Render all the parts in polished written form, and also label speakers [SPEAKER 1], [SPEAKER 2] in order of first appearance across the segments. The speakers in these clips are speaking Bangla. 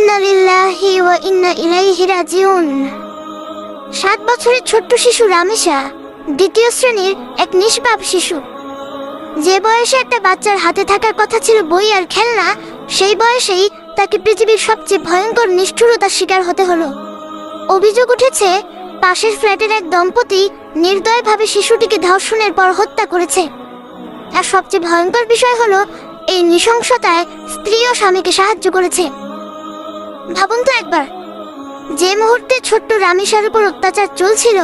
[SPEAKER 1] ইন্না লিল্লাহি ওয়া ইন্না ইলাইহি রাজিউন। 7 বছরের ছোট্ট শিশু রামেশা দ্বিতীয় শ্রেণীর এক নিষ্পাপ শিশু। যে বয়সে একটা বাচ্চার হাতে থাকার কথা ছিল বই আর খেলনা, সেই বয়সেই তাকে পৃথিবীর সবচেয়ে ভয়ঙ্কর নিষ্ঠুরতার শিকার হতে হলো। অভিযোগ উঠেছে পাশের ফ্ল্যাটের এক দম্পতি নির্দয়ভাবে শিশুটিকে ধর্ষণের পর হত্যা করেছে। আর সবচেয়ে ভয়ঙ্কর বিষয় হলো এই নৃশংসতায় স্ত্রী ও স্বামীকে সাহায্য করেছে। ভাবুন তো একবার, যে মুহূর্তে ছোট্ট রামেশার উপর অত্যাচার চলছিল,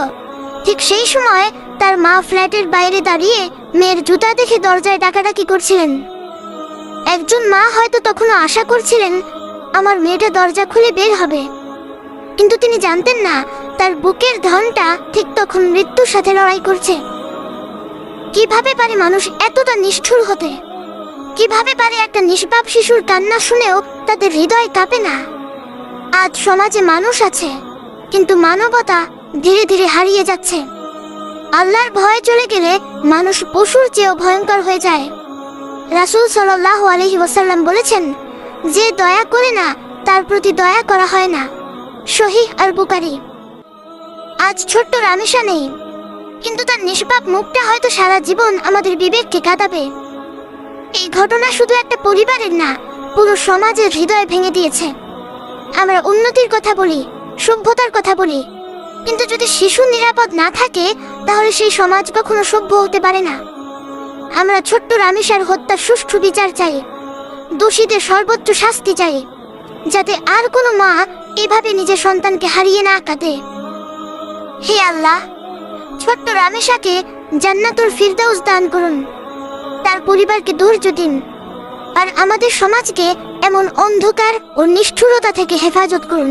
[SPEAKER 1] ঠিক সেই সময় তার মা ফ্ল্যাটের বাইরে দাঁড়িয়ে মেয়ের জুতা দেখে দরজায় ডাকাডাকি করছিলেন। একজন মা হয়তো তখনও আশা করছিলেন আমার মেয়েটা দরজা খুলে বের হবে, কিন্তু তিনি জানতেন না তার বুকের ধনটা ঠিক তখন মৃত্যুর সাথে লড়াই করছে। কিভাবে পারে মানুষ এতটা নিষ্ঠুর হতে? কিভাবে পারে একটা নিষ্পাপ শিশুর কান্না শুনেও তাদের হৃদয় কাঁপে না? আজ সমাজে মানুষ আছে, কিন্তু মানবতা ধীরে ধীরে হারিয়ে যাচ্ছে। আল্লাহর ভয় চলে গেলে মানুষ পশুর চেয়েও ভয়ঙ্কর হয়ে যায়। রাসূল সাল্লাল্লাহু আলাইহি ওয়াসাল্লাম বলেছেন, যে দয়া করে না তার প্রতি দয়া করা হয় না। সহিহ আল বুখারী। আজ ছোট্ট রামেশা নেই, কিন্তু তার নিষ্পাপ মুখটা হয়তো সারা জীবন আমাদের বিবেককে কাঁদাবে। এই ঘটনা শুধু একটা পরিবারের না, পুরো সমাজের হৃদয় ভেঙে দিয়েছে। আমরা উন্নতির কথা বলি, সভ্যতার কথা বলি, কিন্তু যদি শিশু নিরাপদ না থাকে, তাহলে সেই সমাজ কখনো সভ্য হতে পারে না। আমরা ছোট্ট রামেশার হত্যার সুষ্ঠু বিচার চাই, দোষীদের সর্বোচ্চ শাস্তি চাই, যাতে আর কোনো মা এভাবে নিজের সন্তানকে হারিয়ে না কাঁদে। হে আল্লাহ, ছোট্ট রামেশাকে জান্নাতুল ফিরদাউস দান করুন, তার পরিবারকে ধৈর্য দিন, আর আমাদের সমাজকে এমন অন্ধকার ও নিষ্ঠুরতা থেকে হেফাজত করুন।